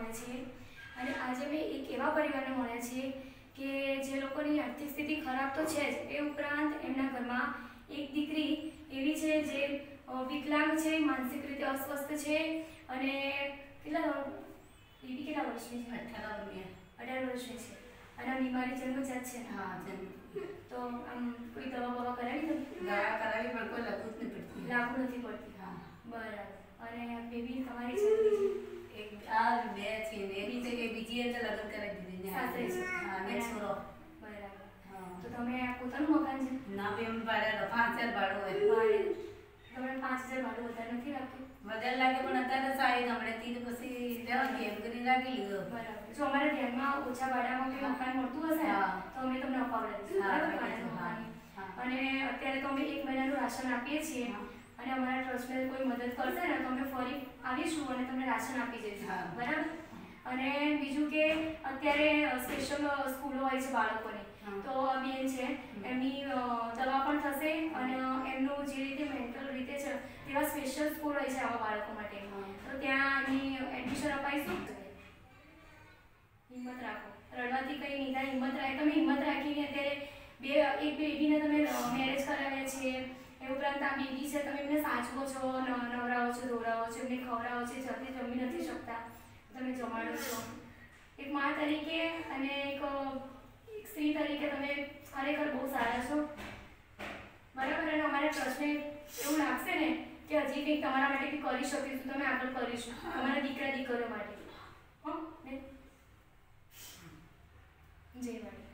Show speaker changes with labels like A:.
A: આવ્યા છીએ અને આજે અમે એક એવા પરિવારને મળ્યા છીએ કે જે લોકોની આર્થિક સ્થિતિ ખરાબ તો છે જ, એ ઉપરાંત એમના ઘરમાં એક દીકરી એવી છે જે વિકલાંગ છે, માનસિક રીતે અસ્વસ્થ છે અને બેબી કેટલા વર્ષની છે? 18 વર્ષની છે અને બીમારી જન્મજાત છે.
B: હા, જન્મ.
A: તો આમ કોઈ દવા કરાવી નથી?
B: દવા કરાવી પણ કોઈ લાગુ નથી પડતી.
A: હા, બરાબર. અને બેબી તમારી છે?
B: એક બે છે ને એની છે કે બીજી એટલે લગ્ન કરાવી દીધી.
A: સાસરે છે?
B: હા, ને છોરો.
A: બરાબર.
B: હા.
A: તો તમે આ પોતાનું મકાન છે?
B: ના, બે ભાડે 5000 ભાડું હોય.
A: તમે 5000 ભાડું વધારે નથી રાખ્યું?
B: વધારે લાગે પણ અત્યારે સાહેબ હમણાંથી તો પછી લેવા ગેમ કરી રાખી લીધો.
A: બરાબર. જો અમારા ધ્યાનમાં ઓછા ભાડામાં કોઈ મકાન મળતું હશે તો અમે તમને અપાવડાવીશું. અને અત્યારે તો અમે 1 મહિનાનું રાશન આપીએ છીએ અને અમારા ટ્રસ્ટને કોઈ મદદ કરશે ને તો અમે ફરી આવીશું અને તમને રાશન આપી દઈશું. બરાબર. અને બીજું કે અત્યારે સ્પેશિયલ સ્કૂલો હોય છે બાળકોની, તો આ બેન છે એમની દવા પણ થશે અને એમનું જે રીતે મેન્ટલ રીતે છે તેવા સ્પેશિયલ સ્કૂલ હોય છે આવા બાળકો માટે, તો ત્યાં એમની એડમિશન અપાઈશું. હિંમત રાખો, રડવાથી કંઈ નહીં થાય. તમે હિંમત રાખીને અત્યારે એક બેબીને તમે મેરેજ કરાવ્યા છે, એ ઉપરાંત આ બેબી છે તમે એમને સાચવો છો, નવરાવો છો, ધોરાવો છો, એમને ખવડાવો છો, જાતે જમી નથી શકતા તમે જમાડો છો. એક મા તરીકે અને એક સ્ત્રી તરીકે તમે ખરેખર બહુ સારા છો. બરાબર. અને અમારા ટ્રસ્ટને એવું લાગશે ને કે હજી કંઈક તમારા માટે કંઈક કરી શકીશું, તમે આગળ કરીશું તમારા દીકરા દીકરીઓ માટે. હો ને? જય વાળી.